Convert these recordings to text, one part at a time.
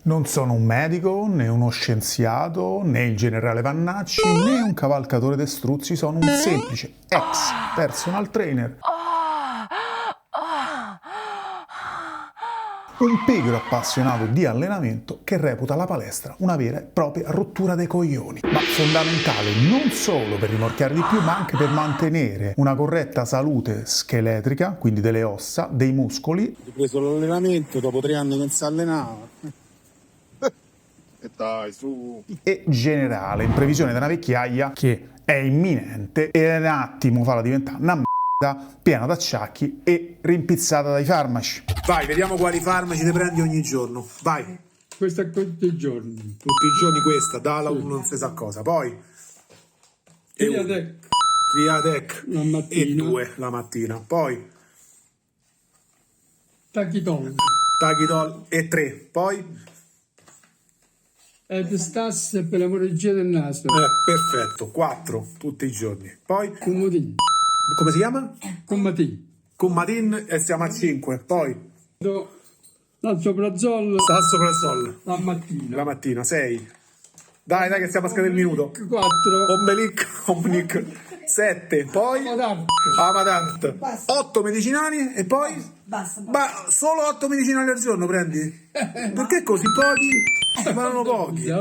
Non sono un medico, né uno scienziato, né il generale Vannacci, né un cavalcatore d'estruzzi, sono un semplice ex personal trainer. Un pigro appassionato di allenamento che reputa la palestra una vera e propria rottura dei coglioni, ma fondamentale non solo per rimorchiare di più, ma anche per mantenere una corretta salute scheletrica, quindi delle ossa, dei muscoli. Ho preso l'allenamento dopo 3 anni che non si allenava. E dai, su. E generale, in previsione di una vecchiaia che è imminente e un attimo farla diventare una merda piena d'acciacchi e rimpizzata dai farmaci. Vai, vediamo quali farmaci te prendi ogni giorno. Vai. Questa tutti i giorni. Tutti i giorni questa, dalla uno non si sa cosa. Poi Triadec la mattina. e 2 la mattina. Poi Tachitol. Tachitol e 3. Poi Epistas per l'emorragia del naso. perfetto, 4 tutti i giorni. Poi Comatin. come si chiama? Comatin. Commatin e siamo a 5. Poi L'alzoprazol. Sassoprasol La mattina. la mattina, 6. Dai che stiamo a scadere il minuto. 4. Omnic 7. Poi Amadart 8 medicinali e poi Basta. solo 8 medicinali al giorno prendi? Perché così pochi? Fanno pochi. È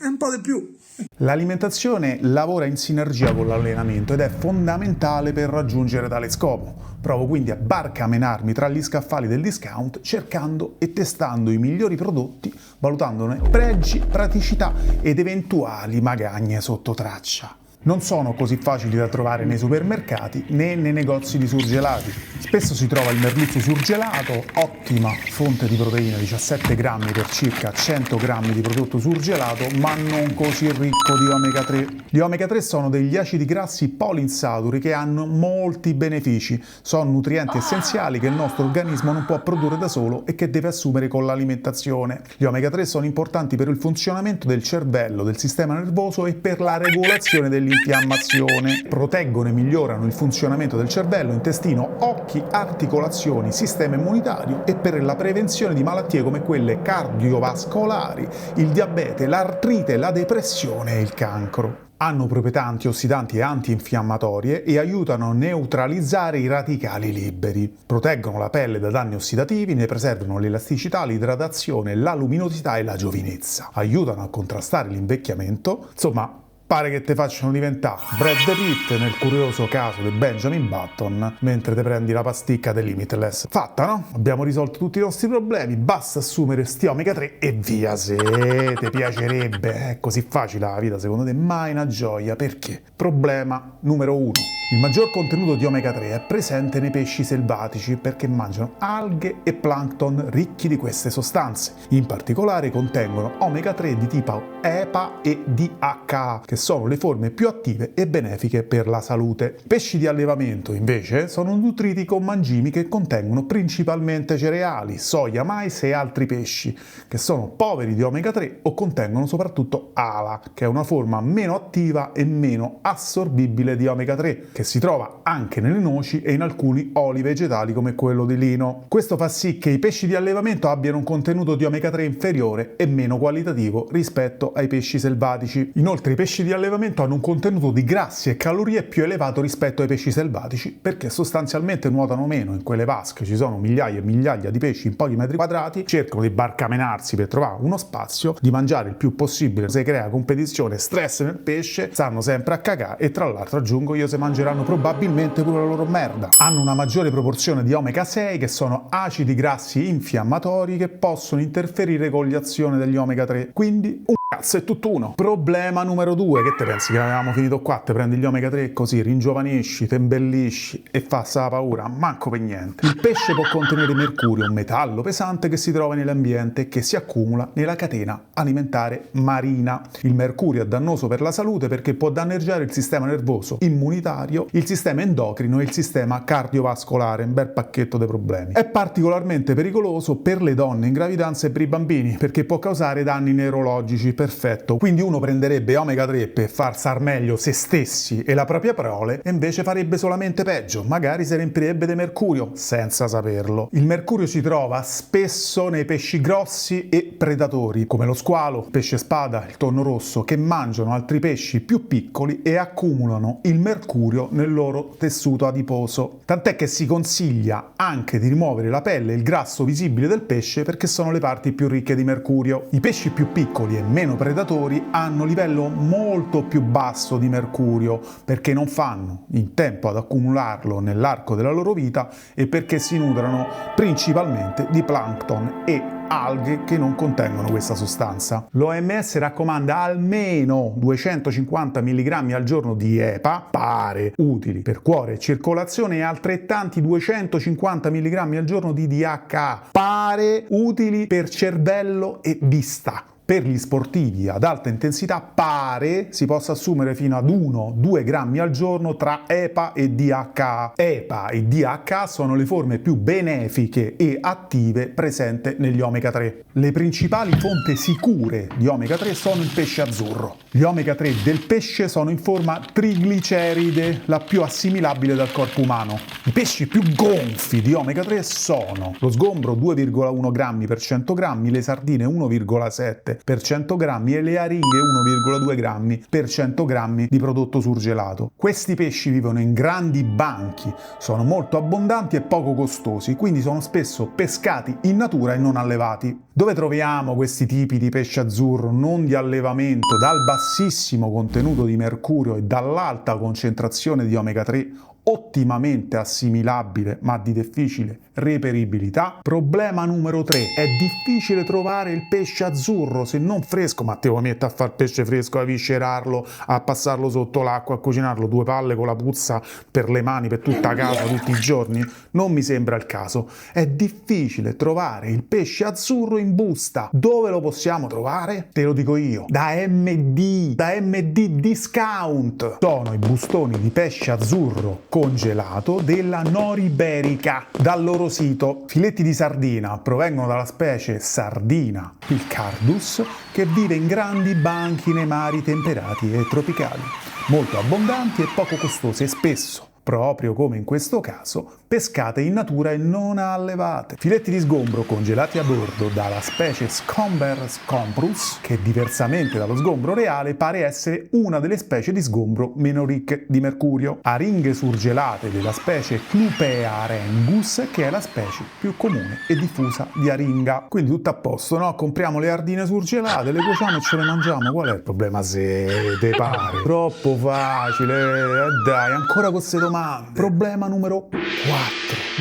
un po' di più. L'alimentazione lavora in sinergia con l'allenamento ed è fondamentale per raggiungere tale scopo. Provo quindi a barcamenarmi tra gli scaffali del discount cercando e testando i migliori prodotti, valutandone pregi, praticità ed eventuali magagne sotto traccia. Non sono così facili da trovare nei supermercati né nei negozi di surgelati. Spesso si trova il merluzzo surgelato, ottima fonte di proteine, 17 grammi per circa 100 grammi di prodotto surgelato, ma non così ricco di omega 3. Gli omega 3 sono degli acidi grassi poliinsaturi che hanno molti benefici. Sono nutrienti essenziali che il nostro organismo non può produrre da solo e che deve assumere con l'alimentazione. Gli omega 3 sono importanti per il funzionamento del cervello, del sistema nervoso e per la regolazione dell'infiammazione. Proteggono e migliorano il funzionamento del cervello, intestino, occhi, articolazioni, sistema immunitario e per la prevenzione di malattie come quelle cardiovascolari, il diabete, l'artrite, la depressione e il cancro. Hanno proprietà antiossidanti e antinfiammatorie e aiutano a neutralizzare i radicali liberi. Proteggono la pelle da danni ossidativi, ne preservano l'elasticità, l'idratazione, la luminosità e la giovinezza. Aiutano a contrastare l'invecchiamento. Insomma, pare che te facciano diventare Brad Pitt nel curioso caso di Benjamin Button mentre te prendi la pasticca del Limitless. Fatta, no? Abbiamo risolto tutti i nostri problemi, basta assumere sti omega 3 e via. Se ti piacerebbe, è così facile la vita, secondo te? Mai una gioia, perché? Problema numero 1. Il maggior contenuto di omega 3 è presente nei pesci selvatici perché mangiano alghe e plankton ricchi di queste sostanze. In particolare contengono omega 3 di tipo EPA e DHA, che sono le forme più attive e benefiche per la salute. Pesci di allevamento, invece, sono nutriti con mangimi che contengono principalmente cereali, soia, mais e altri pesci, che sono poveri di omega 3 o contengono soprattutto ALA, che è una forma meno attiva e meno assorbibile di omega 3, che si trova anche nelle noci e in alcuni oli vegetali come quello di lino. Questo fa sì che i pesci di allevamento abbiano un contenuto di omega 3 inferiore e meno qualitativo rispetto ai pesci selvatici. Inoltre i pesci di allevamento hanno un contenuto di grassi e calorie più elevato rispetto ai pesci selvatici perché sostanzialmente nuotano meno. In quelle vasche ci sono migliaia e migliaia di pesci in pochi metri quadrati, cercano di barcamenarsi per trovare uno spazio, di mangiare il più possibile, si crea competizione, stress nel pesce, stanno sempre a cagare e tra l'altro aggiungo io se mangeranno probabilmente pure la loro merda. Hanno una maggiore proporzione di omega 6 che sono acidi grassi infiammatori che possono interferire con l'azione degli omega 3, quindi un cazzo è tutt'uno. Problema numero 2, che te pensi che avevamo finito qua? Te prendi gli omega 3 così ringiovanisci, te imbellisci e fa sta paura? Manco per niente. Il pesce può contenere mercurio, un metallo pesante che si trova nell'ambiente e che si accumula nella catena alimentare marina. Il mercurio è dannoso per la salute perché può danneggiare il sistema nervoso, immunitario, il sistema endocrino e il sistema cardiovascolare, un bel pacchetto di problemi. È particolarmente pericoloso per le donne in gravidanza e per i bambini perché può causare danni neurologici, perfetto. Quindi uno prenderebbe omega 3 per far star meglio se stessi e la propria prole, e invece farebbe solamente peggio, magari si riempirebbe di mercurio senza saperlo. Il mercurio si trova spesso nei pesci grossi e predatori, come lo squalo, il pesce spada, il tonno rosso, che mangiano altri pesci più piccoli e accumulano il mercurio nel loro tessuto adiposo. Tant'è che si consiglia anche di rimuovere la pelle e il grasso visibile del pesce, perché sono le parti più ricche di mercurio. I pesci più piccoli e meno predatori hanno livello molto più basso di mercurio, perché non fanno in tempo ad accumularlo nell'arco della loro vita e perché si nutrono principalmente di plancton e alghe che non contengono questa sostanza. L'OMS raccomanda almeno 250 mg al giorno di EPA, pare utili per cuore e circolazione, e altrettanti 250 mg al giorno di DHA, pare utili per cervello e vista. Per gli sportivi ad alta intensità pare si possa assumere fino ad 1-2 grammi al giorno tra EPA e DHA. EPA e DHA sono le forme più benefiche e attive presenti negli omega 3. Le principali fonti sicure di omega 3 sono il pesce azzurro. Gli omega 3 del pesce sono in forma trigliceride, la più assimilabile dal corpo umano. I pesci più gonfi di omega 3 sono lo sgombro 2,1 grammi per 100 grammi, le sardine 1,7 per 100 grammi e le aringhe 1,2 grammi per 100 grammi di prodotto surgelato. Questi pesci vivono in grandi banchi, sono molto abbondanti e poco costosi, quindi sono spesso pescati in natura e non allevati. Dove troviamo questi tipi di pesce azzurro non di allevamento, dal bassissimo contenuto di mercurio e dall'alta concentrazione di omega 3, ottimamente assimilabile ma di difficile reperibilità? Problema numero 3: è difficile trovare il pesce azzurro, se non fresco. Ma te lo metti a far pesce fresco, a viscerarlo, a passarlo sotto l'acqua, a cucinarlo 2 palle con la puzza per le mani per tutta casa tutti i giorni? Non mi sembra il caso. È difficile trovare il pesce azzurro in busta. Dove lo possiamo trovare? Te lo dico io: da MD Discount. Sono i bustoni di pesce azzurro congelato della Noriberica. Dal loro sito, filetti di sardina provengono dalla specie sardina, il Cardus, che vive in grandi banchi nei mari temperati e tropicali, molto abbondanti e poco costosi, e spesso, proprio come in questo caso, pescate in natura e non allevate. Filetti di sgombro congelati a bordo dalla specie Scomber scomprus, che diversamente dallo sgombro reale pare essere una delle specie di sgombro meno ricche di mercurio. Aringhe surgelate della specie Clupea arengus, che è la specie più comune e diffusa di aringa. Quindi tutto a posto, no? Compriamo le ardine surgelate, le cuociamo e ce le mangiamo. Qual è il problema, se te pare? Troppo facile, dai, ancora con queste domande. Problema numero 4.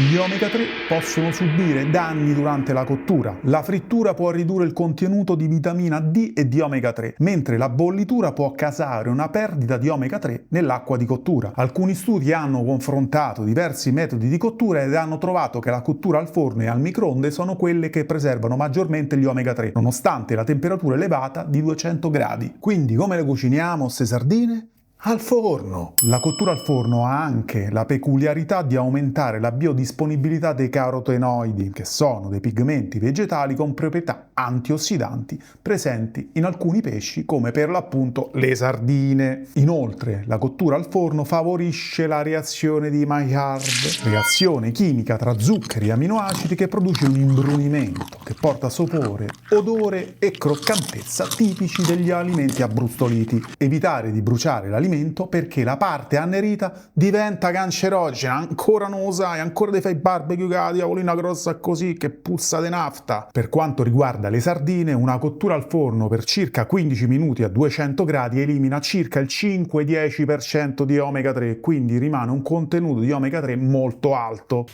Gli omega 3 possono subire danni durante la cottura. La frittura può ridurre il contenuto di vitamina D e di omega 3, mentre la bollitura può causare una perdita di omega 3 nell'acqua di cottura. Alcuni studi hanno confrontato diversi metodi di cottura ed hanno trovato che la cottura al forno e al microonde sono quelle che preservano maggiormente gli omega 3, nonostante la temperatura elevata di 200 gradi. Quindi come le cuciniamo queste sardine? Al forno. La cottura al forno ha anche la peculiarità di aumentare la biodisponibilità dei carotenoidi, che sono dei pigmenti vegetali con proprietà antiossidanti presenti in alcuni pesci, come per l'appunto le sardine. Inoltre, la cottura al forno favorisce la reazione di Maillard, reazione chimica tra zuccheri e aminoacidi che produce un imbrunimento che porta sapore, odore e croccantezza tipici degli alimenti abbrustoliti. Evitare di bruciare l'alimento, perché la parte annerita diventa cancerogena. Ancora non lo sai, ancora ti fai barbecue con la diavolina grossa così che puzza di nafta. Per quanto riguarda le sardine, una cottura al forno per circa 15 minuti a 200 gradi elimina circa il 5-10% di omega 3, quindi rimane un contenuto di omega 3 molto alto.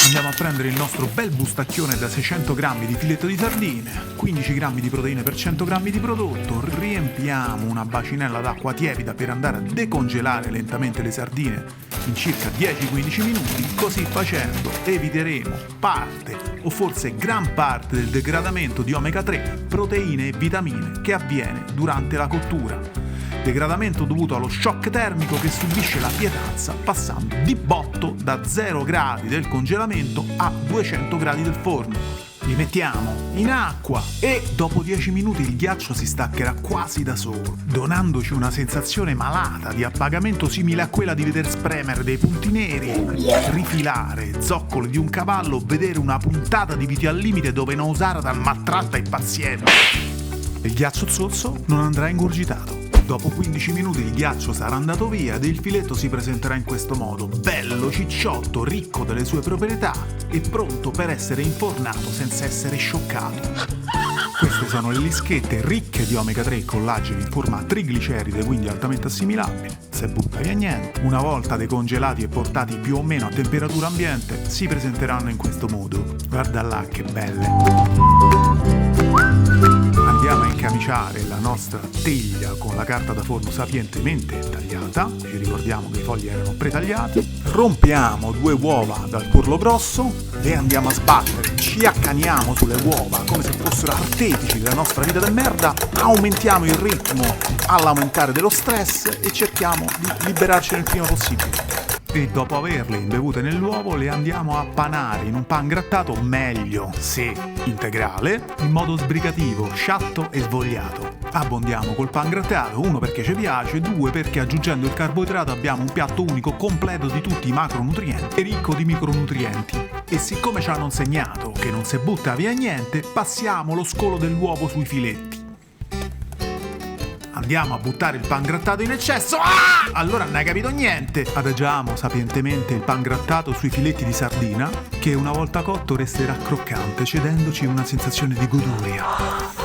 Andiamo a prendere il nostro bel bustacchione da 600 grammi di filetto di sardine, 15 grammi di proteine per 100 grammi di prodotto, riempiamo una bacinella d'acqua tiepida per andare a decongelare lentamente le sardine in circa 10-15 minuti. Così facendo eviteremo parte o forse gran parte del degradamento di omega 3, proteine e vitamine che avviene durante la cottura. Degradamento dovuto allo shock termico che subisce la pietanza passando di botto da 0 gradi del congelamento a 200 gradi del forno. li mettiamo in acqua e dopo 10 minuti il ghiaccio si staccherà quasi da solo, donandoci una sensazione malata di appagamento simile a quella di veder spremere dei punti neri, rifilare zoccoli di un cavallo, vedere una puntata di Viti al limite dove Nosara dal maltratta il paziente. Il ghiaccio zozzo non andrà ingurgitato. Dopo 15 minuti il ghiaccio sarà andato via ed il filetto si presenterà in questo modo, bello, cicciotto, ricco delle sue proprietà e pronto per essere infornato senza essere scioccato. Queste sono le lischette ricche di omega 3 e collagene in forma trigliceride, quindi altamente assimilabili. Se butta via niente. Una volta decongelati e portati più o meno a temperatura ambiente, si presenteranno in questo modo. Guarda là che belle! Andiamo a incamiciare la nostra teglia con la carta da forno sapientemente tagliata, ci ricordiamo che i fogli erano pretagliati, rompiamo 2 uova dal curlo grosso e andiamo a sbattere, ci accaniamo sulle uova come se fossero artefici della nostra vita de merda, aumentiamo il ritmo all'aumentare dello stress e cerchiamo di liberarci il prima possibile. E dopo averle imbevute nell'uovo le andiamo a panare in un pan grattato, meglio se integrale, in modo sbrigativo, sciatto e svogliato. Abbondiamo col pan grattato, 1 perché ci piace, 2 perché aggiungendo il carboidrato abbiamo un piatto unico completo di tutti i macronutrienti e ricco di micronutrienti. E siccome ci hanno insegnato che non si butta via niente, passiamo lo scolo dell'uovo sui filetti. Andiamo a buttare il pan grattato in eccesso. Ah! Allora non hai capito niente. Adagiamo sapientemente il pan grattato sui filetti di sardina, che una volta cotto resterà croccante, cedendoci una sensazione di goduria.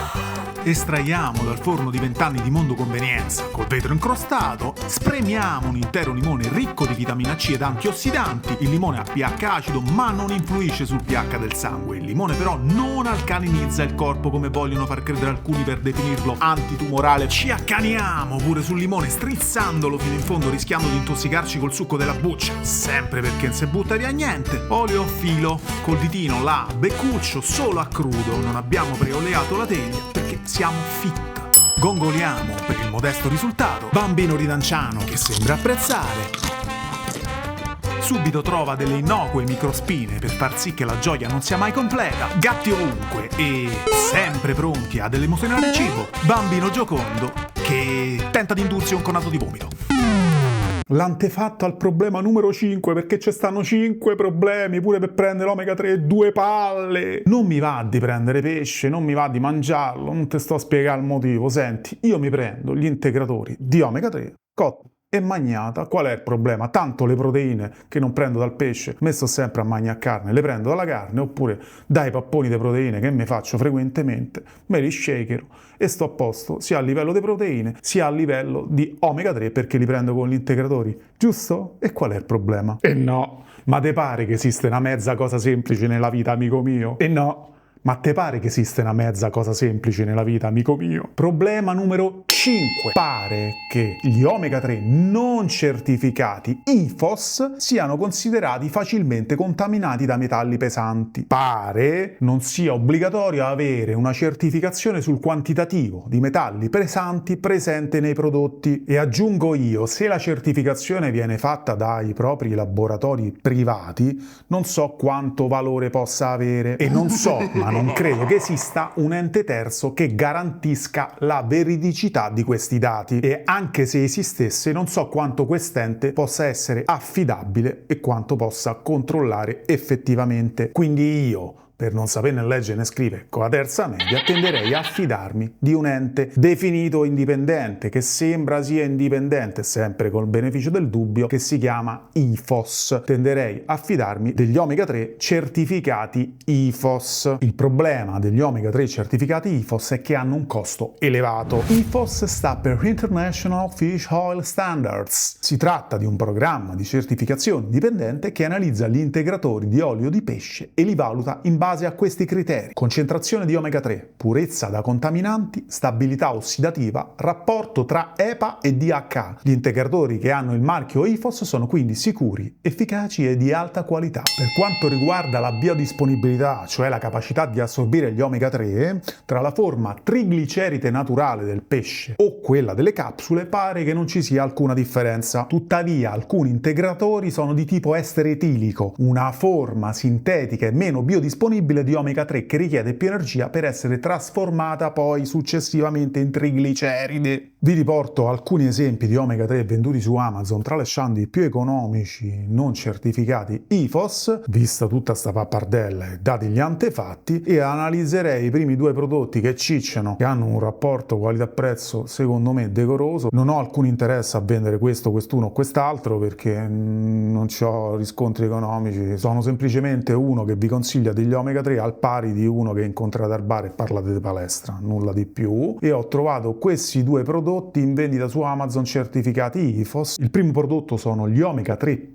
Estraiamo dal forno di 20 anni di mondo convenienza col vetro incrostato, spremiamo un intero limone ricco di vitamina C ed antiossidanti. Il limone ha pH acido ma non influisce sul pH del sangue. Il limone però non alcalinizza il corpo come vogliono far credere alcuni per definirlo antitumorale. Ci accaniamo pure sul limone strizzandolo fino in fondo, rischiando di intossicarci col succo della buccia, sempre perché non si butta via niente. Olio a filo col ditino là, beccuccio solo a crudo, non abbiamo preoleato la teglia perché siamo fit. Gongoliamo per il modesto risultato. Bambino ridanciano che sembra apprezzare. Subito trova delle innocue microspine per far sì che la gioia non sia mai completa. Gatti ovunque e sempre pronti ad elemosionare il cibo. Bambino giocondo che tenta di indursi un conato di vomito. L'antefatto al problema numero 5, perché ci stanno 5 problemi pure per prendere l'omega 3, 2 palle. Non mi va di prendere pesce, non mi va di mangiarlo, non te sto a spiegare il motivo. Senti, io mi prendo gli integratori di omega 3 cotto e magnata. Qual è il problema? Tanto le proteine che non prendo dal pesce, me sto sempre a mangiare carne, le prendo dalla carne, oppure dai papponi di proteine che mi faccio frequentemente, me li shakero e sto a posto sia a livello di proteine sia a livello di omega 3 perché li prendo con gli integratori, giusto? E qual è il problema? E no, ma te pare che esiste una mezza cosa semplice nella vita, amico mio? E no, ma te pare che esiste una mezza cosa semplice nella vita, amico mio? Problema numero 5. Pare che gli omega 3 non certificati IFOS siano considerati facilmente contaminati da metalli pesanti. Pare non sia obbligatorio avere una certificazione sul quantitativo di metalli pesanti presente nei prodotti. E aggiungo io, se la certificazione viene fatta dai propri laboratori privati, non so quanto valore possa avere e non so, ma non credo che esista un ente terzo che garantisca la veridicità di questi dati, e anche se esistesse non so quanto quest'ente possa essere affidabile e quanto possa controllare effettivamente. Quindi io, per non saperne leggere né scrivere con la terza media, tenderei a fidarmi di un ente definito indipendente, che sembra sia indipendente, sempre col beneficio del dubbio, che si chiama IFOS. Tenderei a fidarmi degli omega 3 certificati IFOS. Il problema degli omega 3 certificati IFOS è che hanno un costo elevato. IFOS sta per International Fish Oil Standards. Si tratta di un programma di certificazione indipendente che analizza gli integratori di olio di pesce e li valuta in base a questi criteri: concentrazione di omega 3, purezza da contaminanti, stabilità ossidativa, rapporto tra EPA e DHA. Gli integratori che hanno il marchio IFOS sono quindi sicuri, efficaci e di alta qualità. Per quanto riguarda la biodisponibilità, cioè la capacità di assorbire gli omega 3, tra la forma trigliceride naturale del pesce o quella delle capsule pare che non ci sia alcuna differenza. Tuttavia alcuni integratori sono di tipo estere etilico, una forma sintetica e meno biodisponibile disponibile di omega 3 che richiede più energia per essere trasformata poi successivamente in trigliceride. Vi riporto alcuni esempi di omega 3 venduti su Amazon, tralasciando i più economici non certificati IFOS, vista tutta sta pappardella e dati gli antefatti, e analizzerei i primi due prodotti che cicciano, che hanno un rapporto qualità-prezzo secondo me decoroso. Non ho alcun interesse a vendere questo, quest'uno o quest'altro perché non ho riscontri economici, sono semplicemente uno che vi consiglia degli omega 3 al pari di uno che incontrate al bar e parlate di palestra, nulla di più, e ho trovato questi due prodotti in vendita su Amazon certificati IFOS. Il primo prodotto sono gli omega 3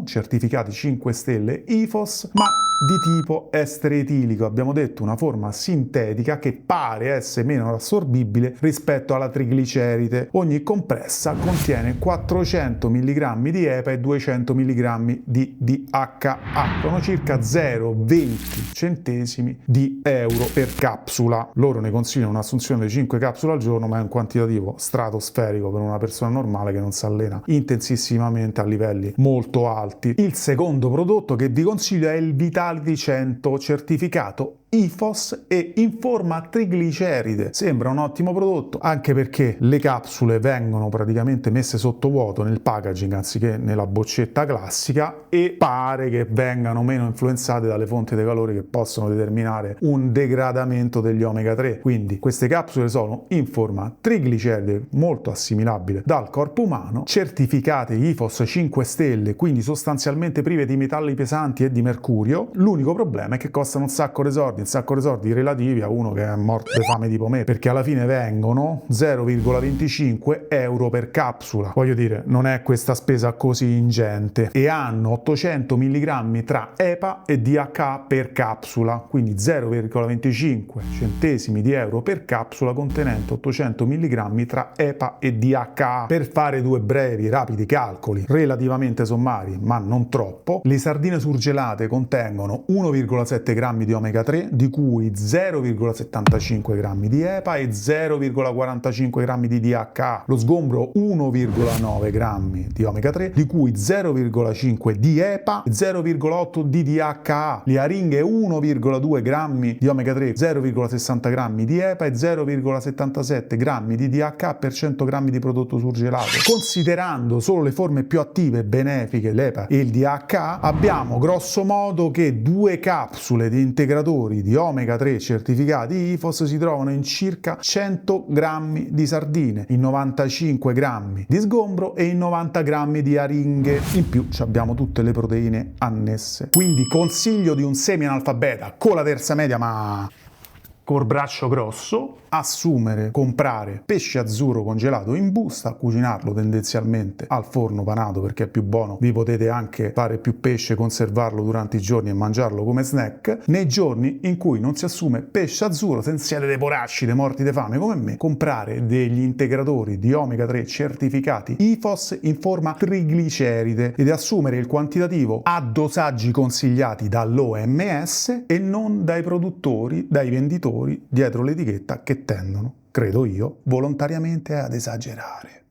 certificati 5 stelle IFOS, ma di tipo estere etilico, abbiamo detto una forma sintetica che pare essere meno assorbibile rispetto alla trigliceride. Ogni compressa contiene 400 mg di EPA e 200 mg di DHA, sono circa 0,20 centesimi di euro per capsula. Loro ne consigliano un'assunzione di 5 capsule al giorno, ma è un quantitativo stratosferico per una persona normale che non si allena intensissimamente a livelli molto alti. Il secondo prodotto che vi consiglio è il Vitality 100 certificato IFOS e in forma trigliceride. Sembra un ottimo prodotto, anche perché le capsule vengono praticamente messe sotto vuoto nel packaging anziché nella boccetta classica, e pare che vengano meno influenzate dalle fonti di calore che possono determinare un degradamento degli omega 3. Quindi queste capsule sono in forma trigliceride, molto assimilabile dal corpo umano, certificate IFOS 5 stelle, quindi sostanzialmente prive di metalli pesanti e di mercurio. L'unico problema è che costano un sacco di soldi relativi a uno che è morto di fame tipo me, perché alla fine vengono 0,25 euro per capsula. Voglio dire, non è questa spesa così ingente, e hanno 800 mg tra EPA e DHA per capsula, quindi 0,25 centesimi di euro per capsula contenente 800 mg tra EPA e DHA. Per fare due brevi rapidi calcoli relativamente sommari, ma non troppo, le sardine surgelate contengono 1,7 grammi di omega 3, di cui 0,75 grammi di EPA e 0,45 grammi di DHA. Lo sgombro 1,9 grammi di omega 3, di cui 0,5 di EPA e 0,8 di DHA. Le aringhe 1,2 grammi di omega 3, 0,60 grammi di EPA e 0,77 grammi di DHA per 100 grammi di prodotto surgelato. Considerando solo le forme più attive e benefiche, l'EPA e il DHA, abbiamo grosso modo che 2 capsule di integratori di omega 3 certificati IFOS si trovano in circa 100 grammi di sardine, in 95 grammi di sgombro e in 90 grammi di aringhe. In più abbiamo tutte le proteine annesse. Quindi consiglio di un semi-analfabeta con la terza media ma col braccio grosso: assumere, comprare pesce azzurro congelato in busta, cucinarlo tendenzialmente al forno panato perché è più buono. Vi potete anche fare più pesce, conservarlo durante i giorni e mangiarlo come snack. Nei giorni in cui non si assume pesce azzurro, se siete dei poracci, dei morti di fame come me, comprare degli integratori di omega 3 certificati IFOS in forma trigliceride ed assumere il quantitativo a dosaggi consigliati dall'OMS e non dai produttori, dai venditori dietro l'etichetta che tendono, credo io, volontariamente ad esagerare.